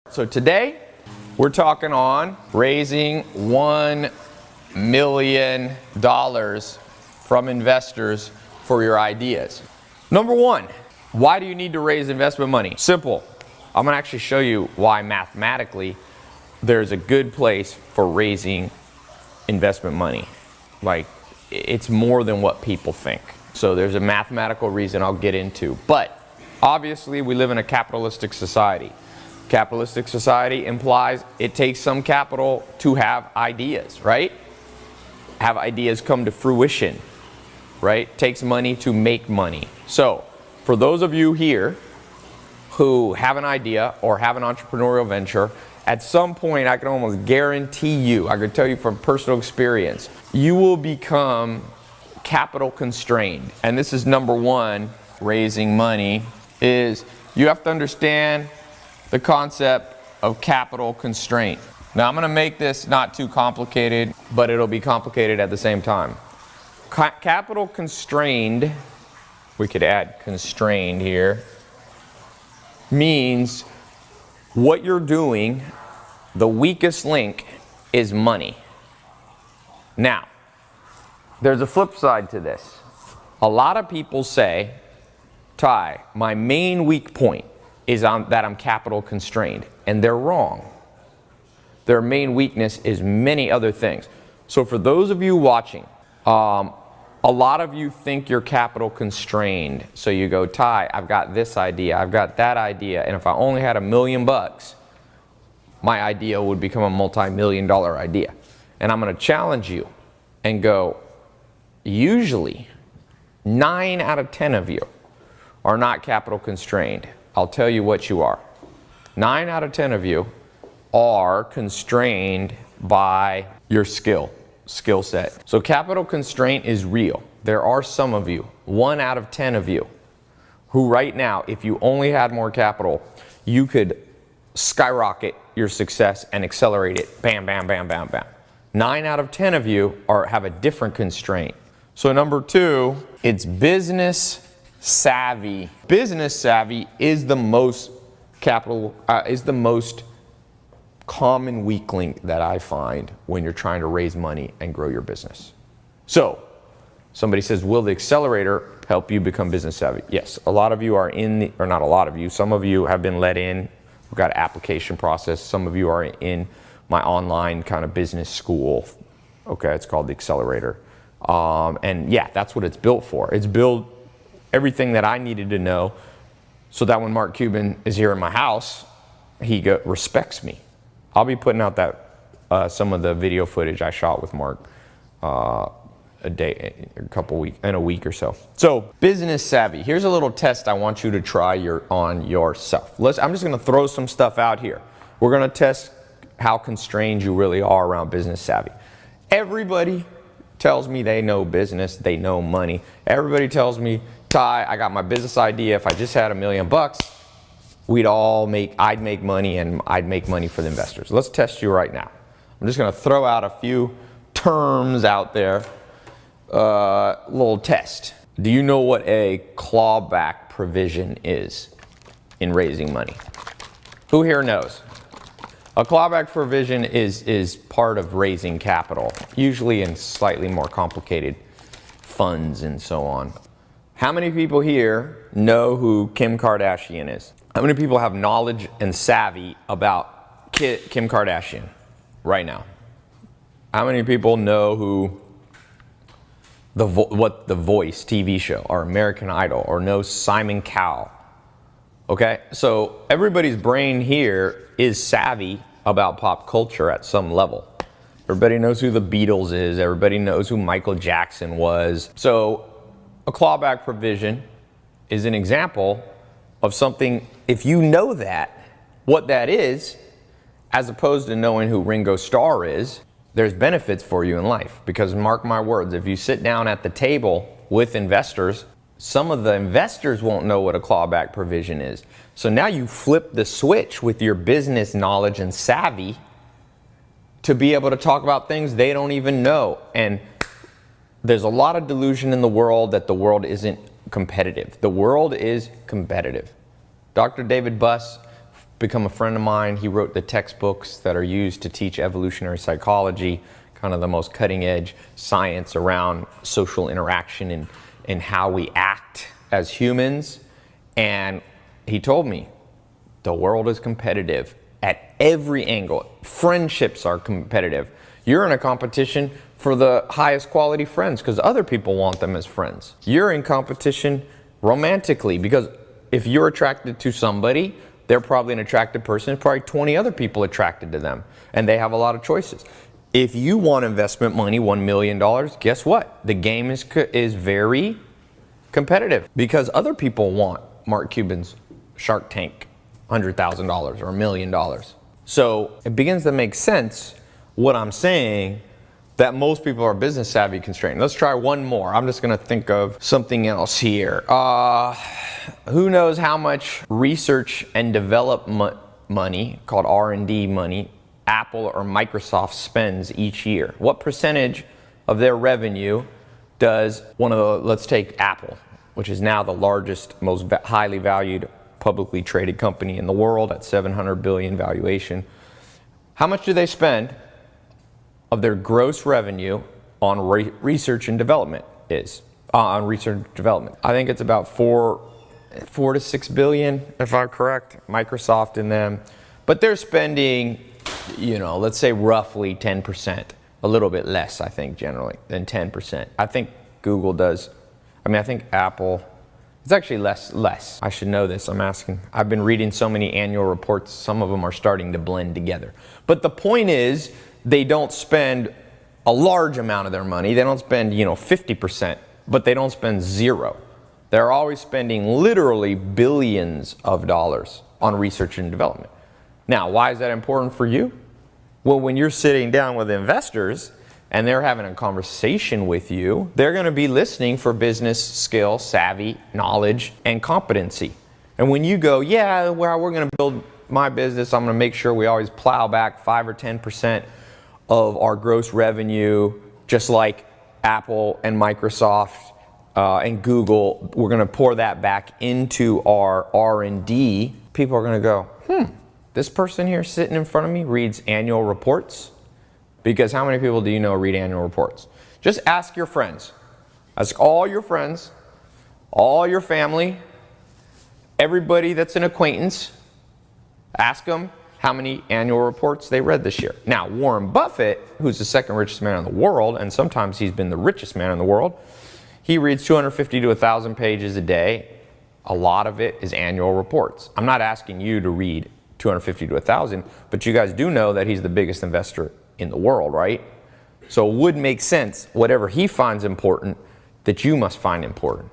So today we're talking on raising $1 million from investors for your ideas. Number one, why do you need to raise investment money? Simple. I'm going to actually show you why mathematically there's a good place for raising investment money. Like, it's more than what people think. So there's a mathematical reason I'll get into. But obviously we live in a capitalistic society. Capitalistic society implies it takes some capital to have ideas, right? Have ideas come to fruition, right? Takes money to make money. So for those of you here who have an idea or have an entrepreneurial venture, at some point I can almost guarantee you, I can tell you from personal experience, you will become capital constrained. And this is number one, raising money, is you have to understand the concept of capital constraint. Now I'm going to make this not too complicated, but it'll be complicated at the same time. Capital constrained, we could add constrained here, means what you're doing, the weakest link is money. Now, there's a flip side to this. A lot of people say, Tai, my main weak point is that I'm capital constrained, and they're wrong. Their main weakness is many other things. So for those of you watching, a lot of you think you're capital constrained. So you go, Tai, I've got this idea, I've got that idea, and if I only had $1 million, my idea would become a multi-million-dollar idea. And I'm going to challenge you and go, usually 9 out of 10 of you are not capital constrained. I'll tell you what you are. 9 out of 10 of you are constrained by your skill set. So capital constraint is real. There are some of you, 1 out of 10 of you, who right now, if you only had more capital, you could skyrocket your success and accelerate it. Bam, bam, bam, bam, bam. 9 out of 10 of you have a different constraint. So number two, it's business savvy. Business savvy is the most common weak link that I find when you're trying to raise money and grow your business. So somebody says, will the accelerator help you become business savvy? Yes, a lot of you are or not a lot of you, some of you have been let in. We've got an application process. Some of you are in my online kind of business school. Okay, it's called the accelerator. And yeah, that's what it's built for. It's built everything that I needed to know so that when Mark Cuban is here in my house, he respects me. I'll be putting out some of the video footage I shot with Mark in a week or so. So business savvy. Here's a little test I want you to try on yourself. I'm just going to throw some stuff out here. We're going to test how constrained you really are around business savvy. Everybody tells me they know business, they know money. Everybody tells me, Tai, I got my business idea. If I just had $1 million, I'd make money, and I'd make money for the investors. Let's test you right now. I'm just going to throw out a few terms out there. Little test. Do you know what a clawback provision is in raising money? Who here knows? A clawback provision is part of raising capital, usually in slightly more complicated funds and so on. How many people here know who Kim Kardashian is? How many people have knowledge and savvy about Kim Kardashian right now? How many people know who what The Voice TV show or American Idol, or know Simon Cowell? Okay, so everybody's brain here is savvy about pop culture at some level. Everybody knows who the Beatles is. Everybody knows who Michael Jackson was. So a clawback provision is an example of something, if you know what that is, as opposed to knowing who Ringo Starr is, there's benefits for you in life. Because mark my words, if you sit down at the table with investors, some of the investors won't know what a clawback provision is. So now you flip the switch with your business knowledge and savvy to be able to talk about things they don't even know. And there's a lot of delusion in the world that the world isn't competitive. The world is competitive. Dr. David Buss become a friend of mine. He wrote the textbooks that are used to teach evolutionary psychology, kind of the most cutting edge science around social interaction and how we act as humans. And he told me, the world is competitive at every angle. Friendships are competitive. You're in a competition for the highest quality friends because other people want them as friends. You're in competition romantically because if you're attracted to somebody, they're probably an attractive person. There's probably 20 other people attracted to them, and they have a lot of choices. If you want investment money, $1 million, guess what? The game is very competitive because other people want Mark Cuban's Shark Tank $100,000 or $1 million. So it begins to make sense what I'm saying, that most people are business savvy constrained. Let's try one more. I'm just gonna think of something else here. Who knows how much research and development money, called R&D money, Apple or Microsoft spends each year? What percentage of their revenue does let's take Apple, which is now the largest, most highly valued publicly traded company in the world at $700 billion valuation. How much do they spend of their gross revenue on research and development on research and development? I think it's about $4 to $6 billion, if I'm correct, Microsoft and them. But they're spending, let's say roughly 10%, a little bit less, I think, generally, than 10%. I think Google does. I think Apple, it's actually less. I should know this, I'm asking. I've been reading so many annual reports, some of them are starting to blend together. But the point is, they don't spend a large amount of their money. They don't spend, 50%, but they don't spend zero. They're always spending literally billions of dollars on research and development. Now, why is that important for you? Well, when you're sitting down with investors and they're having a conversation with you, they're going to be listening for business skill, savvy, knowledge, and competency. And when you go, yeah, well, we're going to build my business, I'm going to make sure we always plow back 5 or 10% of our gross revenue, just like Apple and Microsoft and Google, we're going to pour that back into our R&D. People are going to go, this person here sitting in front of me reads annual reports? Because how many people do you know read annual reports? Just ask your friends. Ask all your friends, all your family, everybody that's an acquaintance. Ask them how many annual reports they read this year. Now, Warren Buffett, who's the second richest man in the world, and sometimes he's been the richest man in the world, he reads 250 to 1,000 pages a day. A lot of it is annual reports. I'm not asking you to read 250 to 1,000, but you guys do know that he's the biggest investor in the world, right? So it would make sense, whatever he finds important, that you must find important.